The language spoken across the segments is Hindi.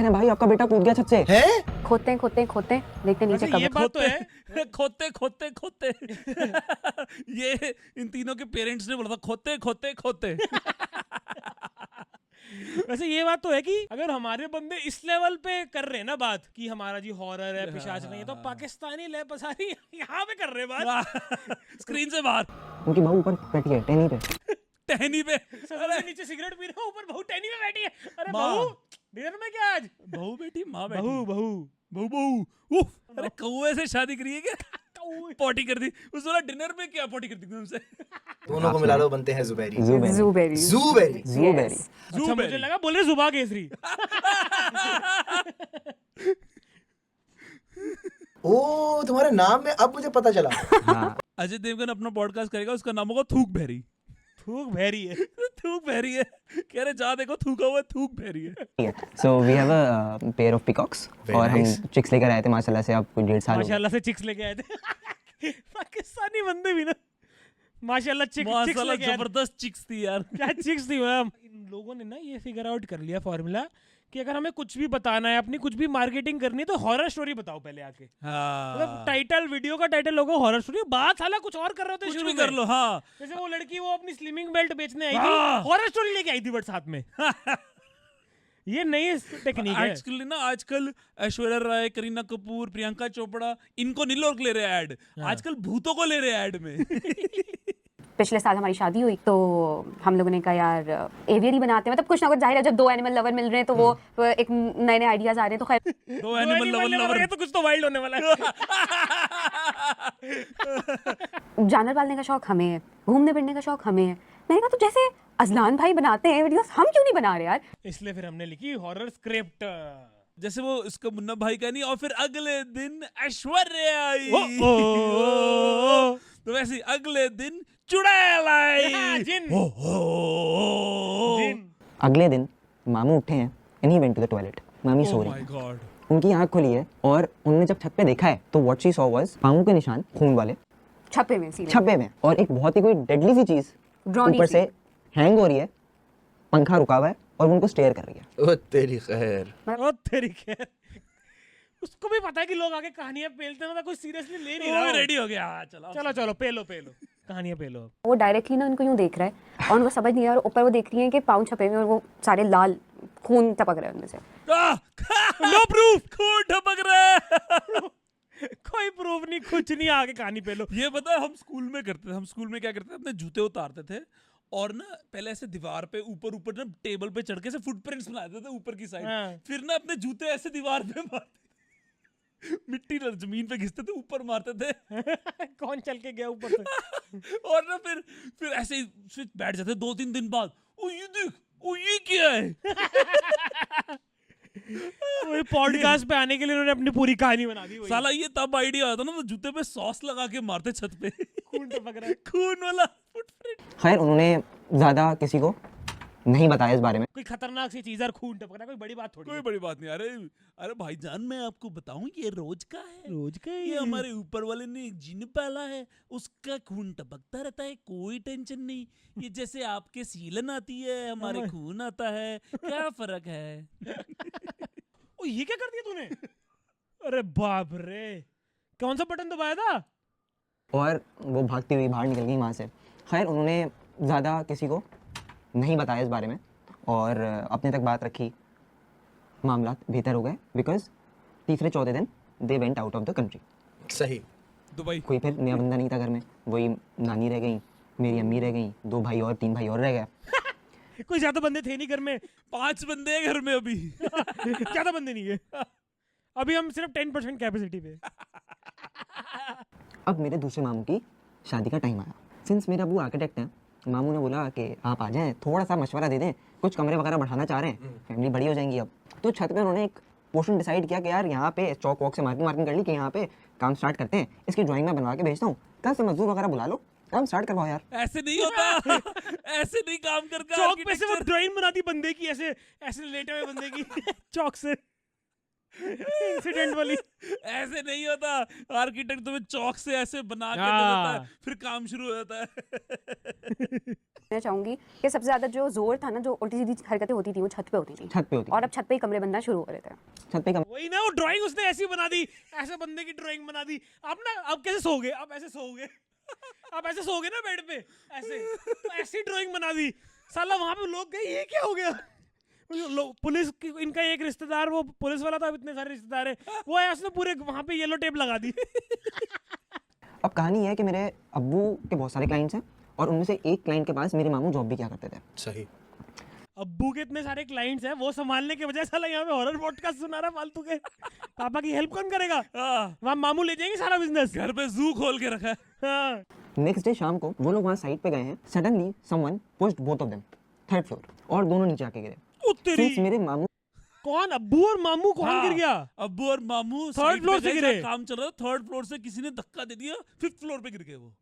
अरे भाई आपका बेटा कूद गया छत से। हैं? खोदते हैं देखते नीचे वैसे ये कब बात तो है खोते खोते खोते ये इन तीनों के पेरेंट्स ने बोला था खोते खोते खोते वैसे ये बात तो है कि अगर हमारे बंदे इस लेवल पे कर रहे हैं ना बात कि हमारा जी हॉरर है पिशाच नहीं है, तो पाकिस्तानी ले पसारी यहाँ पे कर रहे हैं बात स्क्रीन से बाहर उनकी बहू ऊपर बैठी है टहनी पे। टहनी पे। अरे नीचे सिगरेट पी रहा हूँ, ऊपर बहू टहनी में बैठी है। अरे माँ। बहू डिनर में क्या आज? बहू बेटी माँ बेटी बहू बहू बहू बहू उफ, अरे कौवे से शादी करी है क्या? पॉटी कर दी उस वाला डिनर में क्या पॉटी कर दी तुमसे? दोनों को मिला लो बनते हैं जुबैरी। ज़ूबेरी जुबैरी। ज़ूबेरी। अच्छा मुझे लगा बोल रहे जुबा केसरी। ओ तुम्हारे नाम में अब मुझे पता चला। हाँ अजय देवगन अपना पॉडकास्ट करेगा, उसका नाम होगा थूक भैरी। थूक भैरी है। थूक भैरी है, कह रहे जहाँ देखो थूका हुआ है, थूक भैरी है। So we have a pair of peacocks Very और हम nice. चिक्स लेकर आए थे माशाल्लाह से। आपको 1.5 साल हो गए। माशाल्लाह से चिक्स लेके आए थे। पाकिस्तानी बंदे भी ना माशाल्लाह चिक्स माशाल्लाह लेके आए थे। जबरदस्त चिक्स थी यार। क्या चिक्स थी मैम। इन लोगों ने ना ये फिगर आउट कर लिया फॉर्मूला कि अगर हमें कुछ भी बताना है, अपनी कुछ भी मार्केटिंग करनी है, तो हॉरर स्टोरी बताओ पहले आके। मतलब हाँ टाइटल, वीडियो का टाइटल होगा हॉरर स्टोरी, बात साला कुछ और कर रहे होते कुछ शुरू भी में। कर लो। हाँ जैसे वो लड़की वो अपनी स्लिमिंग बेल्ट बेचने आई हाँ। थी, हॉरर स्टोरी लेके आई थी बट साथ में। ये नई टेक्निक है। एक्चुअली ना आजकल ऐश्वर्या राय, करीना कपूर, प्रियंका चोपड़ा, इनको नहीं लोग ले रहे ऐड, आजकल भूतों को ले रहे ऐड में। पिछले साल हमारी शादी हुई तो हम लोगों ने कहा यार एवियरी बनाते हैं, मतलब कुछ ना कुछ। जाहिर है जब दो एनिमल लवर मिल रहे हैं तो वो एक नए नए आइडियाज आ रहे हैं, तो खैर दो एनिमल लवर है तो कुछ तो वाइल्ड होने वाला है। जानवर पालने का शौक हमें है, घूमने फिरने का शौक हमें है। मैंने कहा तो जैसे अजलान भाई बनाते हैं वीडियोस, हम क्यों नहीं बना रहे यार? इसलिए फिर हमने लिखी हॉरर स्क्रिप्ट। जैसे वो इसका मुन्ना भाई का नहीं, और फिर अगले दिन ऐश्वर्या आई। ओ, तो वैसे ही अगले दिन चुड़ैल आई। जिन। जिन। अगले दिन मामू उठे हैं and he went to the toilet. मामी सो Oh रही my है, God. उनकी आंख खुली है और उन्होंने जब छत पे देखा है तो व्हाट शी सॉ वाज पाँव के निशान खून वाले छपे में सीधे छपे में, और एक बहुत ही कोई डेडली सी चीज ड्रॉनी ऊपर सी। से हैंग हो रही है, पंखा रुका हुआ है और वो उनको स्टेयर कर रही है। ओ तेरी खैर। ओ तेरी खैर। उसको भी पता है कि लोग आगे कहानियां पेलते हैं, मतलब कोई सीरियसली ले नहीं रहा। रेडी हो गया। हाँ, चलो चलो चलो पेलो कहानियां पेलो। वो डायरेक्टली ना उनको यूं देख रहा है और उनको समझ नहीं आ रहा, और ऊपर वो देख रही है कि पाँव छपे में और वो सारे लाल खून टपक रहे हैं उनमें से। नो प्रूफ, खून टपक रहा है। कोई प्रूफ नहीं, कुछ नहीं, आगे कहानी पेलो। ये पता है हम स्कूल में करते थे, हम स्कूल में क्या करते थे, अपने जूते उतारते थे और ना पहले ऐसे दीवार पे ऊपर ऊपर ना टेबल पे चढ़ के से फुटप्रिंट्स बनाते थे ऊपर की साइड। हाँ। फिर ना अपने जूते ऐसे दीवार पे मारते, मिट्टी जमीन पे घिसते थे, ऊपर मारते थे। कौन चल के गया ऊपर से? और ना फिर ऐसे ही फिर बैठ जाते 2-3 दिन बाद। ओ ये देख, ओ ये क्या है? वही पॉडकास्ट पे आने के लिए उन्होंने अपनी पूरी कहानी बना दी। वही। साला ये तब आइडिया आता ना, तो जूते पे सॉस लगा के मारते छत पे। खून टपक रहा है। खून वाला फुटप्रिंट। खैर उन्होंने ज़्यादा किसी को नहीं बताया इस बारे में। कोई खतरनाक सी चीज और खून टपक रहा है, कोई बड़ी बात थोड़ी कोई है। बड़ी बात नहीं। अरे अरे भाईजान मैं आपको बताऊं, ये रोज का है। रोज का ये हमारे ऊपर वाले ने एक जिन पाला है, उसका खून टपकता रहता है, कोई टेंशन नहीं। ये जैसे आपके सीलन आती है, हमारे खून आता है, क्या फर्क है? ओ ये क्या कर दिया तूने? अरे बाप रे, कौन सा बटन दबाया था? और वो भागती हुई बाहर निकल गई वहाँ से। खैर उन्होंने ज़्यादा किसी को नहीं बताया इस बारे में और अपने तक बात रखी। मामला बेहतर हो गए बिकॉज तीसरे चौथे दिन they went out of the country. सही। दुबई। कोई फिर नया बंदा नहीं था घर में, वही नानी रह गई, मेरी अम्मी रह गई, 2 भाई और 3 भाई और रह गए। कोई ज्यादा बंदे थे नहीं घर में। 5 बंदे हैं घर में अभी। ज्यादा बंदे नहीं है अभी, हम सिर्फ 10% कैपेसिटी पे। अब मेरे दूसरे मामू की शादी का टाइम आया। सिंस मेरा अबू आर्किटेक्ट है, मामू ने बोला कि आप आ जाएं, थोड़ा सा मशवरा दे दें, कुछ कमरे वगैरह बढ़ाना चाह रहे हैं, फैमिली बड़ी हो जाएंगी अब। तो छत पे उन्होंने एक पोर्शन डिसाइड किया कि यार यहाँ पे चौक वॉक से मार्किंग कर ली कि यहाँ पे काम स्टार्ट करते हैं, इसकी ड्राइंग में बनवा के भेजता हूँ, कल से मजदूर वगैरह बुला लो, काम स्टार्ट करवाओ यार। ऐसे नहीं होता। ऐसे नहीं काम करता। चौक पे से वो ड्राइंग बनाती बंदे की, ऐसे ऐसे लेटे हुए बंदे की। चौक से इंसिडेंट वाली। ऐसे नहीं होता, आर्किटेक्ट तुम्हें चौक से ऐसे बना के दे हाँ। देता है, फिर काम शुरू हो जाता है। मैं चाहूंगी कि सबसे ज्यादा जो जोर था ना, जो उल्टी सीधी हरकतें होती थी, वो छत पे होती थी। छत पे होती और अब छत पे ही कमरे बनना शुरू हो रहे थे। छत पे वही ना, वो ड्राइंग उसने ऐसी बना दी, ऐसे बंदे की ड्राइंग बना दी। आप ना, आप कैसे सोओगे, आप ऐसे सोओगे, आप ऐसे सोओगे ना बेड पे ऐसे, तो ऐसी ड्राइंग बना दी। साला वहां पे लोग गए, ये क्या हो गया। पुलिस इनका एक रिश्तेदार, वो पुलिस वाला था, अब इतने सारे रिश्तेदार है, वो आया, उसने पूरे वहां पे येलो टेप लगा दी। अब कहानी है कि मेरे अब्बू के बहुत सारे क्लाइंट्स हैं और उनमें से एक क्लाइंट के पास मेरे मामू जॉब भी किया करते थे। सही। अब्बू के इतने सारे क्लाइंट्स हैं, वो संभालने के बजाय साला यहाँ पे हॉरर पॉडकास्ट सुना रहा फालतू के। पापा की हेल्प कौन करेगा, वहाँ मामू ले जाएंगे सारा बिजनेस। घर पे जू खोल के रखा है। हाँ। नेक्स्ट डे शाम को वो लोग वहाँ साइट पे गए हैं, suddenly someone pushed both of them, third floor, और दोनों नीचे आके गिरे। उत्तरी Since मेरे मामू कौन, अब्बू और मामू कौन हाँ, गिर गया? अब्बू और मामू Third साइड floor पे से गए, गिरे। जहाँ काम चल रहा था, थर्ड फ्लोर से किसी ने धक्का दे दिया, फिफ्थ फ्लोर पे गिर गए वो।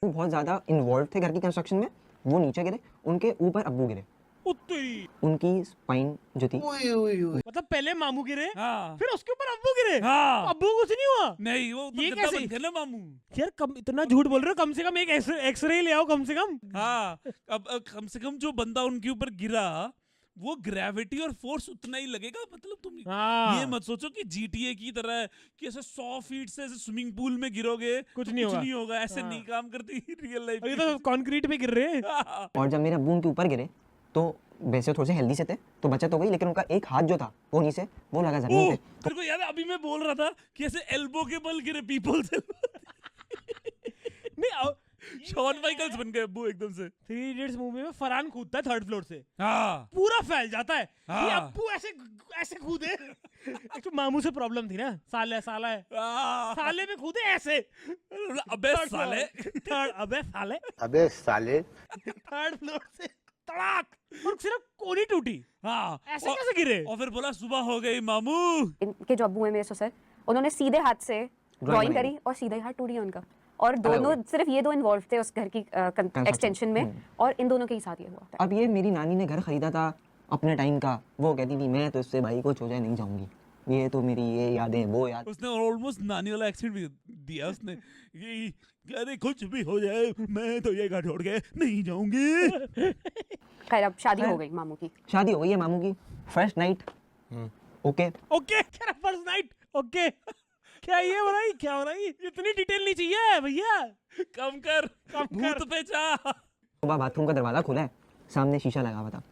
बहुत ज़्यादा इन्वॉल्व थे घर की कंस्ट्रक्शन में, वो नीचे गिरे, उनके ऊपर अब्बू गिरे। उत्तरी उनकी स्पाइन जो थी, उई उई उई। मतलब पहले मामू गिरे, हाँ फिर उसके ऊपर अब्बू गिरे। हाँ। अब्बू को कुछ नहीं हुआ? नहीं, वो तो ये गद्दा कैसे? बन गया ना मामू। यार इतना झूठ बोल रहे हो, कम से कम एक एक्सरे ले आओ कम से कम। हाँ, अब कम से कम जो बंदा उनके ऊपर गिरा, वो ग्रेविटी और फोर्स उतना ही लगेगा। मतलब तुम हाँ। ये मत सोचो कि GTA की तरह कि ऐसे 100 फीट से ऐसे स्विमिंग पूल में गिरोगे कुछ तो नहीं होगा। नहीं होगा। ऐसे हाँ। नहीं काम करती रियल लाइफ। ये तो कंक्रीट पे गिर रहे हैं। और जब मेरे अब्बू उनके ऊपर गिरे तो वैसे थोड़े से हेल्दी से थे तो बचत हो गई, लेकिन उनका एक हाथ जो था वो नीचे, वो लगा जमीन पे। तेरे को याद है, अभी मैं बोल रहा था कि ऐसे एल्बो के बल गिरे पीपल से। नहीं, शॉन माइकल्स बन गए अब्बू एकदम से। 3 इडियट्स मूवी में फरहान कूदता है थर्ड फ्लोर से, हाँ पूरा फैल जाता है। हाँ। ये अब्बू ऐसे ऐसे कूदे। एक तो मामू से प्रॉब्लम थी ना, साला है हाँ। साले में कूदे ऐसे। अबे साले। अबे साले, अबे साले। थर्ड फ्लोर से तड़ाक, और सिर्फ कोनी टूटी। हाँ, ऐसे और- कैसे गिरे? और फिर बोला सुबह हो गई मामू। इनके जो अब्बू हैं मेरे ससुर, उन्होंने सीधे हाथ से ड्राइंग बनाई। करी और सीधा ही हाथ टूट गया उनका। और दोनों, सिर्फ ये दो इन्वॉल्व थे उस घर की एक्सटेंशन में, और इन दोनों के ही साथ ये हुआ। अब ये मेरी नानी ने घर खरीदा था अपने टाइम का, वो कहती थी मैं तो इससे भाई को हो जाए नहीं जाऊंगी, ये तो मेरी ये यादें वो याद। उसने ऑलमोस्ट नानी वाला एक्सेंट भी दिया उसने कि अरे कुछ भी हो जाए मैं तो ये घर छोड़ के नहीं जाऊंगी। खैर अब शादी हो गई मामू की। शादी हो गई है मामू की, फर्स्ट नाइट ओके। ओके, क्या फर्स्ट नाइट ओके? क्या ये हो रहा है, क्या हो रहा है? इतनी डिटेल नहीं चाहिए भैया। कम कर, कम कर। भूत पे जा। सुबह बाथरूम का दरवाज़ा खुला है, सामने शीशा लगा हुआ था,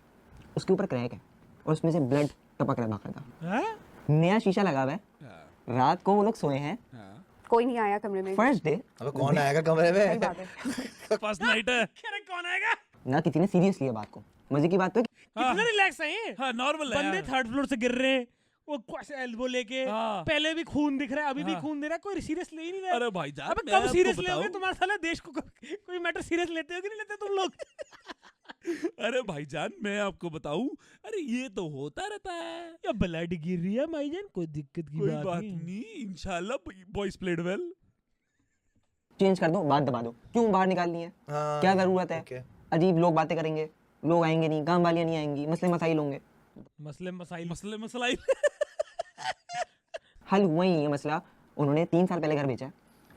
उसके ऊपर क्रैक है और उसमें से ब्लड टपक रहा था। हाँ? नया शीशा लगा हुआ है, रात को वो लोग सोए हैं, कोई नहीं आया कमरे में। फर्स्ट डे, अबे कौन आएगा कमरे सही में? बात है। फर्स्ट नाइट है। क्या रे, कौन आएगा? ना किसी ने सीरियस लिया बात को। मजे की बात तो है कि कितना रिलैक्स है ये। हाँ नॉर्मल है बंदे यार। थर्ड फ्लोर से गिर रहे हैं, वो ऐसे एल्बो लेके, हाँ। पहले भी खून दिख रहा है, अभी भी हाँ। खून दे रहा है, कोई सीरियस ले ही नहीं रहा है। अरे भाईजान, अबे मैं कब आपको सीरियस बताऊं? लोगे तुम्हारा साला देश को? कोई मैटर सीरियस लेते हो कि नहीं लेते तुम लोग? अरे भाईजान मैं आपको बताऊं, अरे ये तो होता रहता है। या ब्लड गिर रही है भाईजान, कोई दिक्कत की कोई बात बात नहीं। नहीं, इंशाल्लाह बॉयज प्लेड वेल। चेंज कर दो, बात दबा दो, क्यों बाहर निकालनी है, हाँ, क्या ज़रूरत है? okay. अजीब लोग बातें करेंगे, लोग आएंगे नहीं, काम वालियाँ नहीं आएंगी, मसले मसाइल होंगे। मसले मसाइल मसले मसलाई। हल हुआ ही नहीं है मसला, उन्होंने 3 साल पहले घर बेचा है,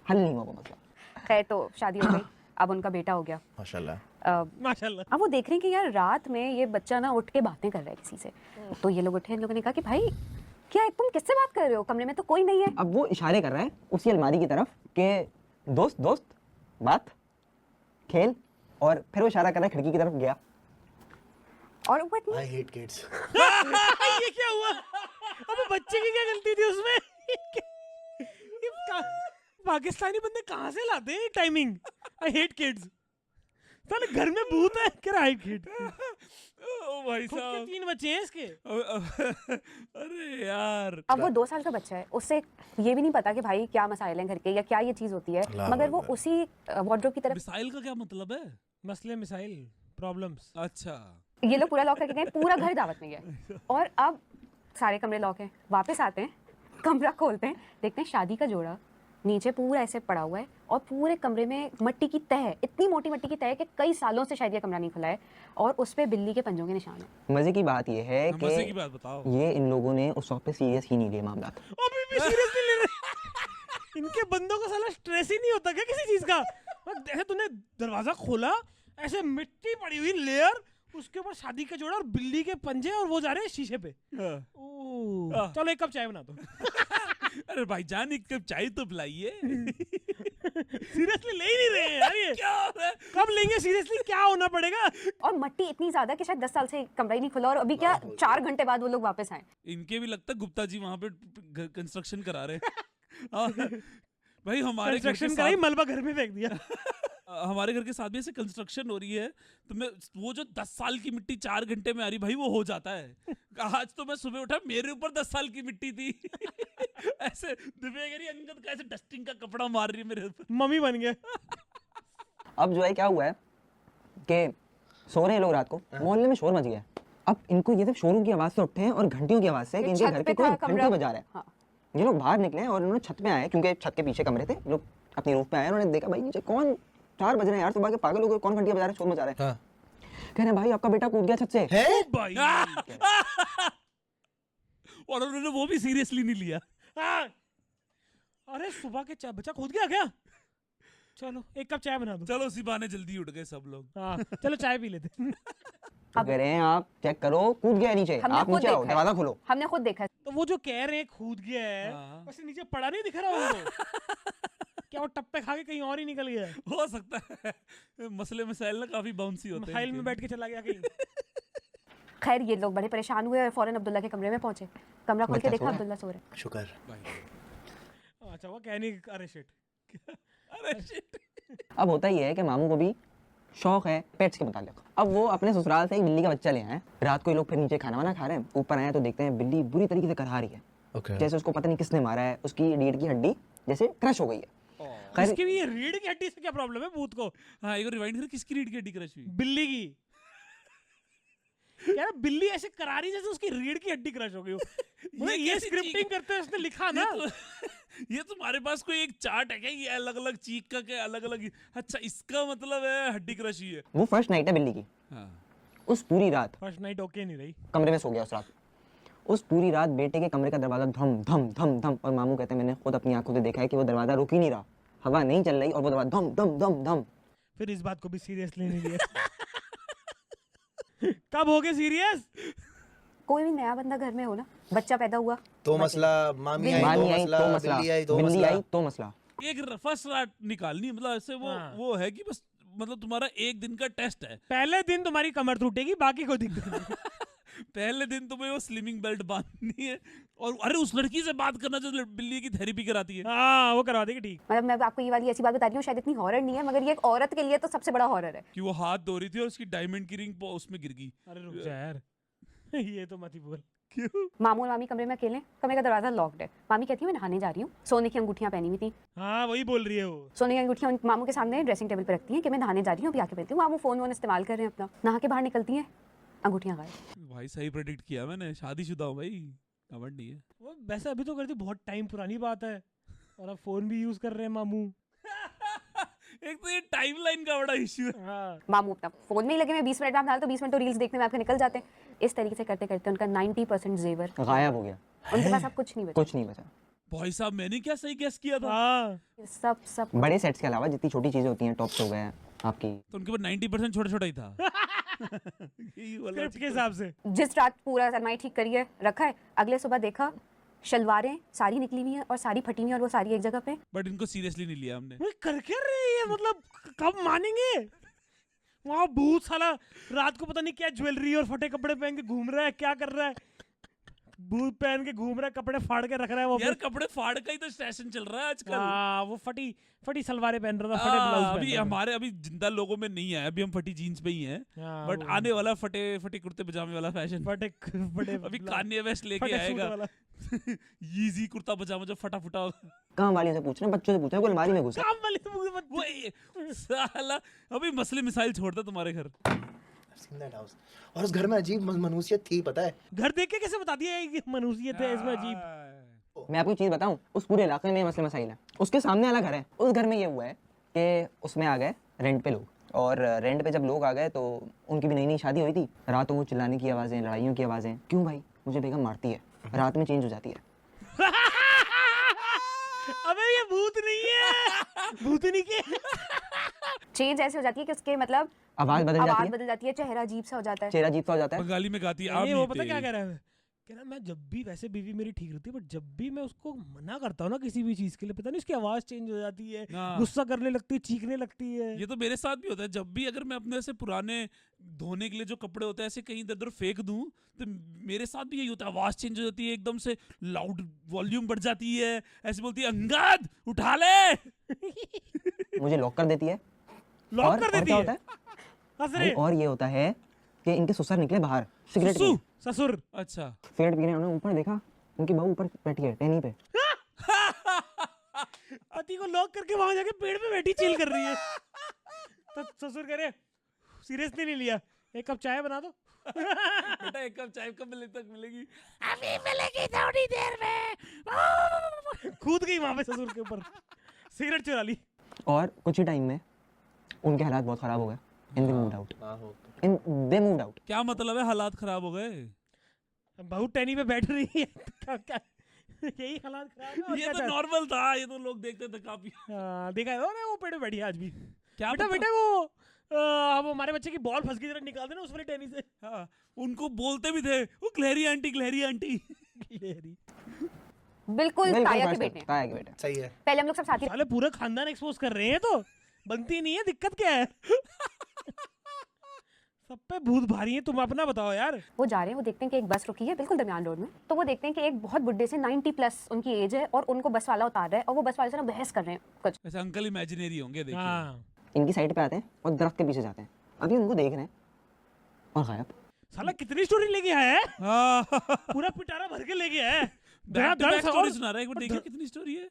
हल नहीं हुआ वो मसला। खैर तो शादी हो गई, अब उनका बेटा हो गया। माशाल्लाह। माशाल्लाह। अब वो देख रहे हैं कि यार रात में ये बच्चा ना उठ के बातें कर रहा है किसी से। तो ये लोग उठे, इन लोगों ने कहा कि भाई क्या तुम किससे बात कर रहे हो, कमरे में तो कोई नहीं है। अब वो इशारे कर रहा है उसी अलमारी की तरफ कि दोस्त दोस्त बात खेल, और फिर वो इशारा कर रहा है खिड़की की तरफ गया। और वो इतनी I hate kids. ये क्या हुआ? अबे बच्चे की क्या गलती थी उसमें? ये पाकिस्तानी बंदे कहाँ से लाते हैं टाइमिंग? I hate kids. साले घर में भूत है क्या? I hate. ओ भाई खुद के साहब। 3 बच्चे हैं इसके। अरे यार। अब वो 2 साल का बच्चा है, उससे ये भी नहीं पता कि भाई क्या मसाइल हैं घर के या क्या ये चीज़ होती है, अल्लाह मगर वो अकबर। उसी वार्डरोब की तरफ। मिसाइल का क्या मतलब है? मसले मिसाइल प्रॉब्लम्स। अच्छा। ये लोग पूरा लॉक करके गए, पूरा घर दावत में गया। और अब सारे कमरे लॉक हैं, वापस आते हैं, कमरा खोलते हैं, देखते हैं शादी का जोड़ा नीचे पूरा ऐसे पड़ा हुआ है और पूरे कमरे में मट्टी की तह है, इतनी मोटी मट्टी की तह है कि कई सालों से शायद ये कमरा नहीं खुला है और उस पे बिल्ली के पंजों के निशान है। मजे की बात ये है मजे की कि बात बताओ। ये इन लोगों ने उस वक्त पे सीरियस ही नहीं लिया मामला। अभी भी सीरियसली ले रहे इनके बंदों को साला स्ट्रेस ही नहीं होता क्या किसी चीज का? ऐसे तूने दरवाजा खोला, ऐसे मिट्टी पड़ी हुई लेयर, उसके ऊपर शादी का जोड़ा और बिल्ली के पंजे और वो जा रहे हैं शीशे पे। ओह, चलो एक कप चाय बना दो। अरे भाईजान एक कप चाय तो पिलाइए। सीरियसली ले ही नहीं रहे हैं यार ये। क्या हो रहा है? कब लेंगे सीरियसली? क्या होना पड़ेगा? और मट्टी इतनी ज्यादा कि शायद 10 साल से कमरा ही नहीं खुला और अभी क्या 4 घंटे बाद वो लोग वापस आए। इनके भी लगता है गुप्ता जी वहां पे कंस्ट्रक्शन करा रहे हैं। भाई हमारे घर के कंस्ट्रक्शन कराई, साथ मलबा घर में फेंक दिया। हमारे घर के साथ भी ऐसे कंस्ट्रक्शन हो रही है, तो मैं वो जो 10 साल की मिट्टी 4 घंटे में आ रही भाई वो हो जाता है। आज तो मैं सुबह उठा मेरे ऊपर 10 साल की मिट्टी थी। ऐसे दिव्या कह रही अंगद कैसे डस्टिंग का कपड़ा मार रही है मेरे ऊपर। मम्मी बन गया। अब जो है क्या हुआ है कि सो रहे हैं लोग रात को, मोहल्ले में शोर मच गया है। अब इनको ये सब शोरों की आवाज से उठे हैं और घंटियों की आवाज से कि इनके छत घर पे पे कोई था कमरा। घंटी बजा रहा है। हाँ। ये लोग बाहर निकले और उन्होंने छत पे आए, क्योंकि छत के पीछे कमरे थे। लोग अपनी रूफ पे आए, उन्होंने देखा भाई नीचे कौन 4 बज रहे हैं यार, सुबह के पागल लोग कौन घंटियां बजा रहे हैं, शोर मचा रहे हैं। हाँ। कह रहे हैं भाई आपका बेटा कूद गया छत से। है? भाई और उन्होंने वो भी सीरियसली नहीं लिया। हाँ। अरे सुबह के चाय बच्चा कूद गया क्या? चलो एक कप चाय बना दो। चलो उसी बहाने जल्दी उठ गए सब लोग। हाँ चलो चाय पी लेते। तो कह रहे हैं आप चेक करो कूद गया है नीचे, हमने आप खुद नीचे आओ, देखा है। दरवाजा खोलो। हमने खुद देखा है। तो वो जो कह रहे हैं कूद गया है, हाँ। वैसे नीचे पड़ा नहीं दिख रहा उनको? क्या वो टप्पे खा के कहीं और ही निकल गया है? हो सकता है मसले मसाइल ना काफी बाउंसी होते हैं फाइल में इनके। बैठ के चला गया कहीं। खैर ये लोग बड़े परेशान हुए और फौरन अब्दुल्ला के कमरे में पहुंचे। कमरा खोल के बच्चा देखा सो रहा है। अब्दुल्ला सो रहा है। शुक्र। अच्छा वो कह नहीं, अरे शिट। अरे shit। अब होता ही है कि मामू को भी शौक है पेट्स के मुतालिक। अब वो अपने ससुराल से एक बिल्ली का बच्चा ले आए। रात को ये लोग फिर नीचे खाना वाना खा रहे हैं, ऊपर आए तो देखते हैं बिल्ली बुरी तरीके से करहा रही है। ओके। जैसे उसको पता नहीं किसने मारा है, उसकी रीढ़ की हड्डी जैसे क्रश हो गई है। खैर इसके भी ये रीढ़ की हड्डी से क्या प्रॉब्लम है भूत को? हाँ एक रिवाइंड कर, किसकी रीढ़ की हड्डी क्रश हुई? बिल्ली की। यार बिल्ली ऐसे करा रही जैसे उसकी रीढ़ की हड्डी क्रश हो गई हो। मतलब ये कैसी स्क्रिप्टिंग चीख- करते हैं उसने लिखा ना। ये तुम्हारे पास कोई एक चार्ट है क्या? ये अलग अलग चीख का क्या अलग अलग? अच्छा इसका मतलब है हड्डी क्रश हुई है। वो फर्स्ट नाइट है बिल्ली की। हाँ। उस पूरी रात फर्स्ट नाइट ओके नहीं रही। कमरे में सो गया उस रात। उस पूरी रात बेटे के कमरे का दरवाजा धम धम धम धम, और मामू कहते हैं मैंने खुद अपनी आंखों से देखा है कि वो दरवाजा रुक ही नहीं रहा, हवा नहीं चल रही और वो दरवाजा धम धम धम धम। फिर इस बात को भी सीरियसली नहीं लिया। कब हो गए सीरियस? कोई भी नया बंदा घर में हो ना, बच्चा पैदा हुआ, तो मसला मामी आई, मानी दो आई मसला, तो मसला, बिल्ली आई, दो बिल्ली मसला। आई तो मसला। एक फर्स्ट रात निकालनी है, मतलब ऐसे हाँ। वो है कि बस मतलब तुम्हारा एक दिन का टेस्ट है। पहले दिन तुम्हारी कमर टूटेगी, बाकी कोई दिक्कत नहीं। पहले दिन तुम्हें वो स्लिमिंग बेल्ट बांधनी है और अरे उस लड़की से बात करना जो बिल्ली की थेरेपी कराती है। हाँ वो करवा देगी ठीक। मतलब मैं आपको ये वाली ऐसी बात बता रही हूँ, शायद इतनी हॉरर नहीं है मगर ये एक औरत के लिए तो सबसे बड़ा हॉरर है। कि वो हाथ धो रही थी और उसकी डायमंड की रिंग उसमें गिर गई। अरे रुक जा यार। ये तो मत ही बोल। क्यों? मामू और मामी कमरे में अकेले, कमरे का दरवाजा लॉक्ड है। मामी कहती है मैं नहाने जा रही हूँ, सोने की अंगूठियाँ पहनी हुई थी। हाँ वही बोल रही है वो। सोने की अंगूठियाँ मामू के सामने ड्रेसिंग टेबल पर रखती हैं कि मैं नहाने जा रही हूँ, अभी आके पहनती हूँ। मामू फोन वोन इस्तेमाल कर रहे हैं अपना, नहा के बाहर निकलती हैं, अंगूठियाँ गायब। भाई सही प्रेडिक्ट किया मैंने, शादीशुदा हूँ भाई, कमेंट नहीं है। वो वैसे अभी तो करती, बहुत टाइम पुरानी बात है और अब फोन भी यूज कर रहे हैं मामू। एक तो ये टाइमलाइन का बड़ा इश्यू है। हाँ मामू अपना फोन में ही लगे हैं, 20 मिनट में आप डाल तो 20 मिनट तो रील्स देखने में आपके निकल जाते हैं। इस तरीके से करते करते उनका 90% जेवर गायब हो गया, उनके पास अब कुछ नहीं बचा। कुछ नहीं बचा। भाई साहब मैंने क्या सही गेस किया था? हाँ सब बड़े सेट्स के अलावा जितनी छोटी चीजें होती हैं, टॉप्स हो गए आपकी, तो उनके पास 90% छोटा छोटा ही था। यही वाला स्क्रिप्ट के हिसाब से। जिस रात पूरा अलमारी ठीक करी है रखा है, अगले सुबह देखा शलवारें सारी निकली हुई हैं और सारी फटी हुई हैं और वो सारी एक जगह पे। बट इनको सीरियसली नहीं लिया हमने। वो कर क्या रहे हैं ये, मतलब कब मानेंगे? वहाँ भूत साला रात को पता नहीं क्या ज्वेलरी और फटे कपड़े पहन के घूम रहा है, क्या कर रहा है? भूत पहन के घूम रहा है, कपड़े फाड़ के रख रहा है वो। यार कपड़े फाड़ का ही तो फैशन चल रहा है आजकल। हाँ वो फटी फटी सलवारें पहन रहा था, फटे ब्लाउज अभी पहन रहा था। हमारे अभी जिंदा लोगों में नहीं है, अभी हम फटी जीन्स पे ही हैं। हाँ, बट वो- आने वाला फटे फटे कुर्ते पजामे वाला फैशन। फटे फटे अभी कान्ये वेस्ट लेके फटे सूट आएगा। वाला। यीजी कुर्ता पजामा जो फटा फटा होगा। काम वालियों से पूछना, बच्चों से पूछना, कोई अलमारी में घुसा। काम वाले तो मुझे मत- वो साला अभी मसले मिसाइल छोड़ता तुम्हारे घर। Seen that house. और उस घर में अजीब मनुष्यत थी, पता है? घर देख के कैसे बता दिया ये कि मनुष्यत है इसमें अजीब? मैं आपको एक चीज़ बताऊं, उस पूरे इलाके में ये मसले मसाइल है। उसके सामने वाला घर है, उस घर में ये हुआ है कि उसमें आ गए रेंट पे लोग, और रेंट पे जब लोग आ गए तो उनकी भी नई नई शादी हुई थी। रातों को चिल्लाने की आवाज़ें, लड़ाइयों की आवाज़ें। क्यों भाई? मुझे बेगम मारती है, रात में चेंज हो जाती है। अबे ये भूत नहीं है, भूतनी के चेंज ऐसे हो जाती है कि उसके मतलब आवाज़ बदल आवाज जाती है, बदल जाती है, चेहरा अजीब सा हो जाता है। चेहरा अजीब सा हो जाता है। बंगाली में गाती है, आप ये वो नहीं पता थे। क्या कह रहा है, कह रहा मैं जब भी, वैसे बीवी मेरी ठीक रहती है, बट जब भी मैं उसको मना करता हूँ ना किसी भी चीज के लिए, पता नहीं उसकी आवाज चेंज हो जाती है, हाँ। गुस्सा करने लगती है, चीखने लगती है। ये तो मेरे साथ भी होता है। जब भी अगर मैं अपने ऐसे पुराने धोने के लिए जो कपड़े होते हैं ऐसे कहीं इधर उधर फेंक दूं, तो मेरे साथ भी यही होता है। आवाज चेंज हो जाती है, एकदम से लाउड वॉल्यूम बढ़ जाती है, ऐसे बोलती है अंगद उठा ले। मुझे लॉक कर देती है। लॉक और कर देती क्या है। होता है हंस भाई, रहे और ये होता है कि इनके ससुर निकले बाहर सिगरेट सुसु, पीने। ससुर। अच्छा। सिगरेट पीने उन्होंने ऊपर देखा, उनकी बहू ऊपर बैठी है टहनी पे। पति को लॉक करके वहां जाके पेड़ पे बैठी चिल कर रही है। तो ससुर कह रहे सीरियसली नहीं लिया, एक कप चाय बना दो। बेटा एक कप चाय कब मिले तक मिलेगी? अभी मिलेगी थोड़ी देर में। कूद गई वहां पे ससुर के ऊपर, सिगरेट चुरा ली। और कुछ ही टाइम में उनके हालात बहुत ख़राब हो गए। इन दे मूव्ड आउट, हाँ, हो इन दे मूव्ड आउट। क्या मतलब है हालात खराब हो गए? बहुत टैनी पे बैठ रही है। क्या यही हालात खराब है और ये क्या तो चाह- नॉर्मल था, ये तो लोग देखते थे काफी। हाँ, देखा है। अरे वो पेड़ पे बैठी है आज भी। क्या बेटा पता? बेटा वो अब हमारे बच्चे की बॉल फंस गई, जरा निकाल देना उस वाली टैनी से। हाँ, उनको बोलते भी थे वो क्लैरी आंटी, क्लैरी आंटी। लेरी। बिल्कुल बिल्कुल ताया के फर्स्ट बेटे। ताया के बेटे। सही है। पहले हम लोग सब साथ ही साले पूरा खानदान एक्सपोज कर रहे हैं, तो बनती नहीं है, दिक्कत क्या है? सब पे भूत भारी है, तुम अपना बताओ यार। वो जा रहे हैं, वो देखते हैं कि एक बस रुकी है बिल्कुल दरमियान रोड में, तो वो देखते हैं कि एक बहुत बुड्ढे से 90 प्लस उनकी एज है और उनको बस वाला उतार रहा है और वो बस वाले से ना बहस कर रहे हैं कुछ। ऐसे अंकल इमेजिनरी होंगे, देखिए। हाँ इनकी साइड पे आते हैं और दरख्त के पीछे जाते हैं। अभी उनको देख रहे हैं और गायब। साला कितनी स्टोरी लेके आया है, हाँ। पूरा पिटारा भर के लेके आया है। बैक टू धड़ाधड़ बैक से स्टोरी और- सुना रहा है, एक बार और देखिए धड़- कितनी स्टोरी है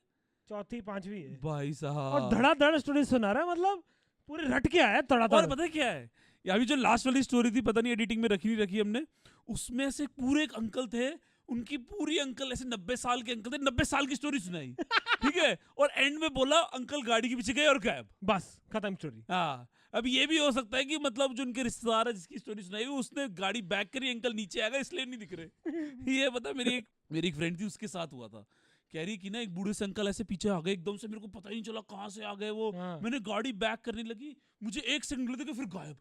चौथी पांचवी है भाई और साहब। धड़ाधड़ स्टोरी सुना रहा है, मतलब पूरे रट के आया है और धड़ाधड़। पता है क्या है, ये अभी जो लास्ट वाली स्टोरी थी, पता नहीं एडिटिंग में रखी नहीं रखी हमने, उसमें से पूरे एक अंकल थे, उनकी पूरी अंकल ऐसे 90 साल के अंकल थे, 90 साल की स्टोरी सुनाई। ठीक है, और एंड में बोला अंकल गाड़ी के पीछे गए और गायब। बस खत्म स्टोरी। हाँ, अब ये भी हो सकता है कि मतलब जो उनके रिश्तेदार है जिसकी स्टोरी सुनाई उसने गाड़ी बैक करी, अंकल नीचे आ गए इसलिए नहीं दिख रहे। ये पता है, मेरी एक फ्रेंड थी, उसके साथ हुआ था। कह रही कि ना एक बूढ़े से अंकल ऐसे पीछे आ गए एकदम से, मेरे को पता ही नहीं चला कहाँ से आ गए वो। हाँ। मैंने गाड़ी बैक करने लगी, मुझे 1 सेकंड लगे थे, फिर गायब,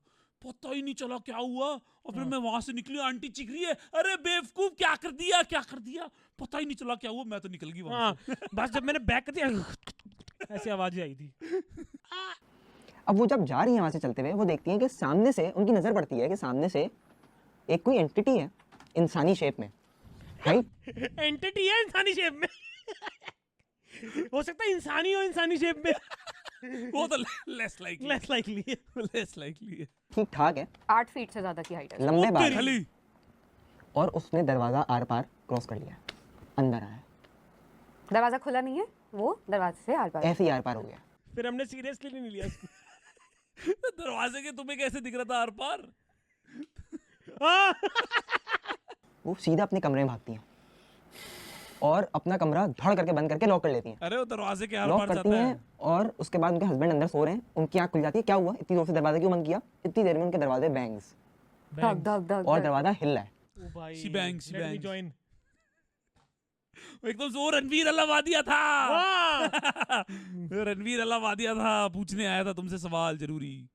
पता ही नहीं चला क्या हुआ। और फिर मैं वहां से निकली, आंटी चीख रही है, अरे बेवकूफ क्या कर दिया, क्या कर दिया, पता ही नहीं चला क्या हुआ, मैं तो निकल गई वहां हाँ बस जब मैंने बैक कर दिया ऐसी आवाज आई थी। अब वो जब जा रही है वहां से चलते हुए, वो देखती हैं कि सामने से उनकी नजर पड़ती है कि सामने से एक कोई एंटिटी है इंसानी शेप में, राइट? एंटिटी है इंसानी शेप में। हो सकता है इंसानी हो इंसानी शेप में, से। वो तो लेस लाइकली, लेस लाइकली है। लेस लाइकली है। ठीक ठाक है, 8 फीट से ज्यादा की हाइट है। लंबे बाल, खाली और उसने दरवाजा आर पार क्रॉस कर लिया, अंदर आया, दरवाजा खुला नहीं है, वो दरवाजे से आर पार। ऐसे ही आर पार हो गया। फिर हमने सीरियसली नहीं लिया इसको। दरवाजे के तुम्हें कैसे दिख रहा था आर पार? हाँ। वो सीधा अपने कमरे में भागती हैं और अपना कमरा धड़ करके बंद करके लॉक कर लेती हैं। अरे वो दरवाजे के आर लॉक पार करती जाता है। हैं और उसके बाद उनके हस्बैंड अंदर सो रहे हैं, उनकी आंख खुल जाती है, क्या हुआ, इतनी जोर से दरवाजा क्यों बंद किया? इतनी देर में उनके दरवाजे बैंग्स धक धक धक और धक। दरवाजा हिल रहा है। ओ भाई She bangs, she let me bangs. join। वो एकदम से वो रणवीर अल्लावादिया था। वाह। रणवीर अल्लावादिया था, पूछने आया था तुमसे सवाल जरूरी।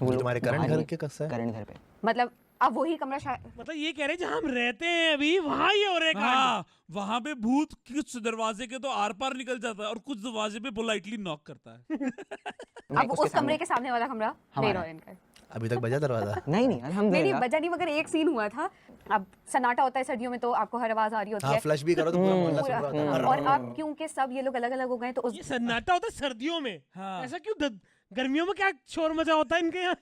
वो लोग तुम्हारे करंट बाहर घर ही- के कस्सा है? करंट घर पे। मतलब अब वही कमरा शायद मतलब ये कह रहे हैं जहाँ हम रहते हैं अभी वहां ये हो रहे हैं कांड। हाँ, वहां पे भूत कुछ दरवाजे के तो आर पार निकल जाता है और कुछ दरवाजे पे पोलाइटली नॉक करता है। मैं अब उसके उस कमरे सामने- के सामने वाला कमरा हमारा। मेरा इनका। अभी तक बजा दरवाजा? नहीं नहीं, नहीं अल्हम्दुलिल्लाह। बजा नहीं, मगर एक सीन हुआ था। अब सन्नाटा होता है सर्दियों में, तो आपको हर आवाज आ रही होती हाँ, है फ्लश भी करो तो पूरा मोहल्ला सुन रहा होता है। और अब क्योंकि सब ये लोग अलग अलग हो गए तो उस ये सन्नाटा होता है सर्दियों में। हाँ। ऐसा क्यों गर्मियों में क्या शोर मचा होता है इनके यहाँ?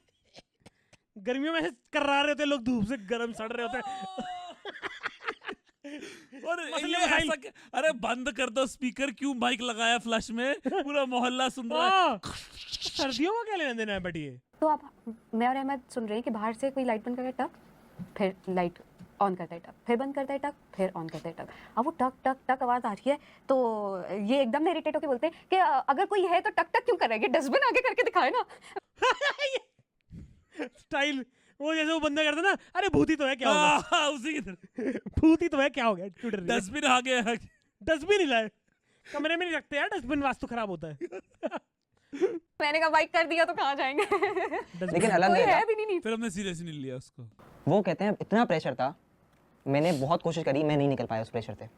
गर्मियों में ऐसे कर्रा रहे होते हैं लोग, धूप से गर्म सड़ रहे होते हैं। और मसले ये मसाइल। ऐसा अरे बंद कर दो स्पीकर, क्यों माइक लगाया फ्लश में, पूरा मोहल्ला सुन रहा है। हाँ, सर्दियों का क्या लेना देना है बट ये? तो आप मैं और अहमद सुन रहे हैं कि बाहर से कोई लाइट बंद करे, तब फिर लाइट ऑन करता है टक, फिर बंद करता है टक, फिर ऑन करता है टक। अब वो टक टक टक आवाज़ आ रही है तो ये एकदम ना इरिटेट होकर बोलते हैं कि अगर कोई है तो टक टक क्यों कर रहा है, डस्टबिन आगे करके दिखाए ना। स्टाइल वो जैसे वो बंदा करता ना, अरे भूती तो है क्या होगा, उसी की तरह भूती तो है क्या हो गया, डस्टबिन आ गया। डस्टबिन ही लाए, कमरे में नहीं रखते यार डस्टबिन, वास्तु खराब होता है। मैंने कहा भाई कर दिया तो कहाँ जाएंगे। लेकिन अलग कोई नहीं है था। भी नहीं। फिर हमने सीरियस नहीं लिया उसको। वो कहते हैं इतना प्रेशर था, मैंने बहुत कोशिश करी, मैं नहीं निकल पाया उस प्रेशर से।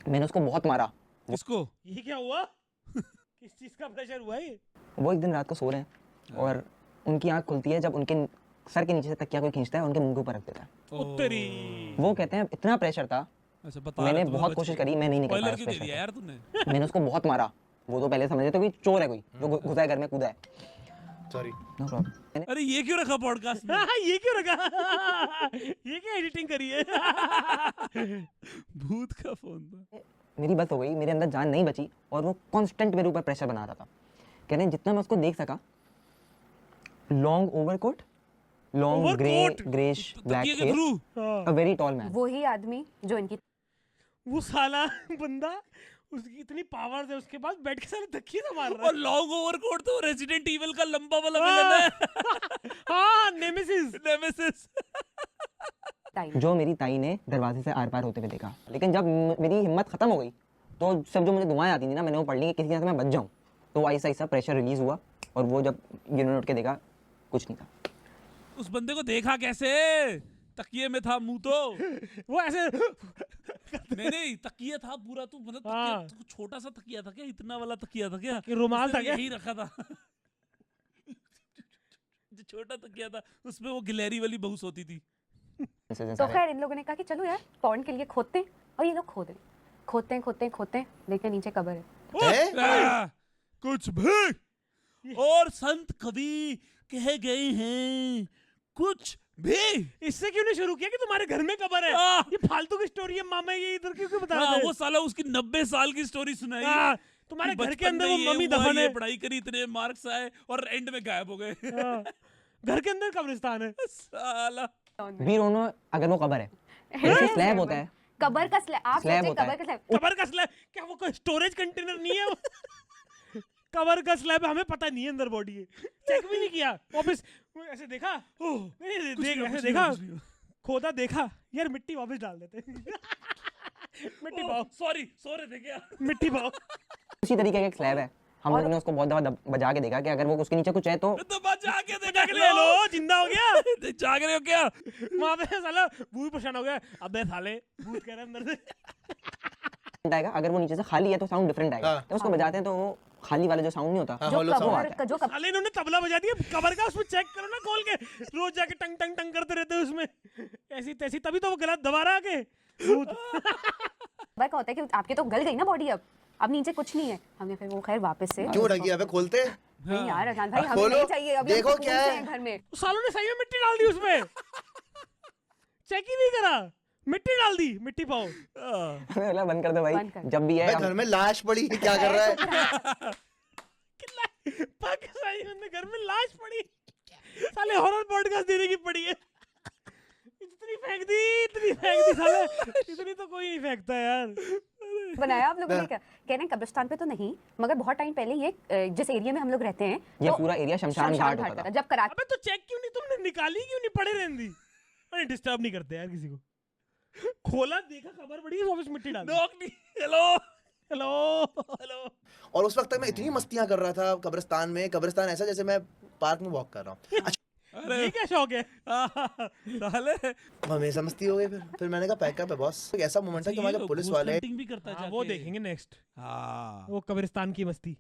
मैंने उसको बहुत मारा। किसको? ये क्या हुआ? किस चीज का प्रेशर हुआ ये? वो एक दिन रात को सो रहे हैं और उनकी आंख खुलती है जब उनके सर के नीचे से तकिया कोई खींचता है और उनके मुंह के ऊपर रख देता है। उत्तरी। वो कहते हैं इतना प्रेशर था, अच्छा बता। मैंने बहुत कोशिश करी, मैं नहीं निकल पाया स्पॉइलर उस क्यों दे प्रेशर दिया से। यार तूने? मैंने उसको बहुत मारा। वो तो पहले समझ रहे थे कोई चोर है, कोई जो घुसा है घर में, कूदा है। सॉरी। No problem. अरे ये क्यों रखा पॉडकास्ट में? ये क्यों रखा? ये क्या एडिटिंग करी है? भूत का फोन था। मेरी बस हो गई, मेरे अंदर जान नहीं बची और वो कांस्टेंट मेरे ऊपर प्रेशर बना रहा था। कह रहे हैं जितना मैं उसको देख सका, long overcoat, long greyish black तकिए के hair, through. A very tall man. वही आदमी जो इनकी वो साला बंदा, उसकी इतनी पावर है उसके पास, बैठ के सारे धक्के से मार रहा और लॉन्ग ओवरकोट तो रेजिडेंट इविल का लंबा वाला विलन है। है। हाँ, नेमेसिस। नेमेसिस। टाइम जो मेरी ताई ने दरवाजे से आर पार होते हुए देखा। लेकिन जब मेरी हिम्मत खत्म हो गई तो सब जो मुझे दुआएं आती थी ना, मैंने वो पढ़ ली कि किसी तरह से मैं बच जाऊं। तो ऐसा ऐसा प्रेशर रिलीज हुआ और वो जब यूनिट उठ के देखा, कुछ नहीं था। उस बंदे को देखा कैसे? तकिए में था मुंह तो। वो ऐसे नहीं तकिया था पूरा। तू मतलब हाँ। तकिया छोटा सा तकिया था क्या? इतना वाला तकिया था क्या? कि रुमाल था उसने क्या? यही रखा था। जो छोटा तकिया था उसमें वो गिलहरी वाली बहू सोती थी। तो खैर इन लोगों ने कहा कि चलो यार पॉन्ड के लिए खोदते हैं, और ये लोग खोद रहे, खोदते हैं, देखते नीचे कब्र है। कुछ भी। और संत कवि कह गए हैं कुछ भी। इससे क्यों नहीं शुरू किया कि तुम्हारे घर में कब्र है? हाँ। ये फालतू की स्टोरी है, मामा ये इधर क्यों बता हाँ, रहे वो साला उसकी 90 साल की स्टोरी सुनाई। हाँ, तुम्हारे कि घर के बचपन अंदर में वो ये मम्मी हुआ, दफन ये है। पढ़ाई करी, इतने मार्क्स आए और एंड में गायब हो गए। हाँ, घर के अंदर कब्रिस्तान है। साला। वी डोंट नो अगर वो कब्र है, जैसे स्लैब होता है। कब्र का स्लैब, आप स्लैब सोचें होता कब्र है। का स्लैब। कब्र का स्लैब क्या? वो कोई स्टोरेज कंटेनर नहीं है वो। कब्र का स्लैब हमें पता नहीं है अंदर बॉडी है, चेक भी नहीं किया। वापस ऐसे देखा, नहीं देख, ऐसे देखा, खोदा, देखा यार मिट्टी वापस डाल देते। मिट्टी पाओ, सॉरी सो रहे थे क्या? मिट्टी पाओ। उसी तरीके का एक स्लैब है। हम लोगों ने उसको बहुत दफा बजा के देखा कि अगर वो उसके नीचे कुछ है तो तो बचा के देखा के ले लो, जिंदा हो गया। जाग रहे हो क्या? वहां पे साला भूत परेशान हो गया, अबे साले भूत कह रहे हैं अंदर से। आएगा। अगर वो नीचे से खाली है तो साउंड डिफरेंट आएगा। हाँ। तो उसको बजाते हैं तो वो खाली वाला जो साउंड नहीं होता, हाँ, जो hollow sound कब्र आता का जो साले इन्होंने तबला बजा दिया कब्र का, उसमें चेक करो ना खोल के, रोज जाके टंग टंग टंग करते रहते हैं उसमें, ऐसी तैसी, तभी तो वो गला दबा रहा है के भूत। कब्र का होता है कि आपके तो गल गई ना बॉडी, अब नीचे कुछ नहीं है। हमने फिर वो खैर वापस से क्यों रखी है? अबे खोलते। नहीं यार अजान भाई, हमें खोलो, नहीं चाहिए अभी, देखो हमको क्या घूमते है। हैं घर में। सालों ने सही में मिट्टी डाल दी उसमें, चेक ही नहीं करा, मिट्टी डाल दी। मिट्टी पाओ। मैंने बोला बंद कर दो भाई, बंद कर। जब भी है भाई घर में लाश पड़ी है, क्या कर रहा है? पाकिस्तानी बंदे घर में लाश पड़ी, साले हॉरर पॉडकास्ट देने की पड़ी है। इतनी फेंक दी साले, इतनी तो कोई नहीं फेंकता यार। बनाया आप लोगों ने क्या? कह रहे हैं कब्रिस्तान पे तो नहीं, मगर बहुत टाइम पहले ये जिस एरिया में हम लोग रहते हैं, ये तो पूरा एरिया शमशान घाट होता था। जब कराची अबे तो चेक क्यों नहीं तुमने निकाली, क्यों नहीं पड़े रहने दी? अरे डिस्टर्ब नहीं करते यार किसी को। खोला, देखा खबर पड़ी, वापस मिट्टी डाल दी। नॉक नहीं। Hello hello hello. और उस वक्त तक मैं इतनी मस्तियां कर रहा था कब्रिस्तान में। कब्रिस्तान ऐसा जैसे मैं पार्क में वॉक कर रहा हूँ। अच्छा, अरे ये क्या शौक है? साले हमेशा मस्ती हो गई। फिर मैंने कहा पैकअप है बॉस। एक ऐसा मोमेंट था कि हमारे पुलिस वाले भी करता है हाँ, वो देखेंगे नेक्स्ट, हाँ वो कब्रिस्तान की मस्ती।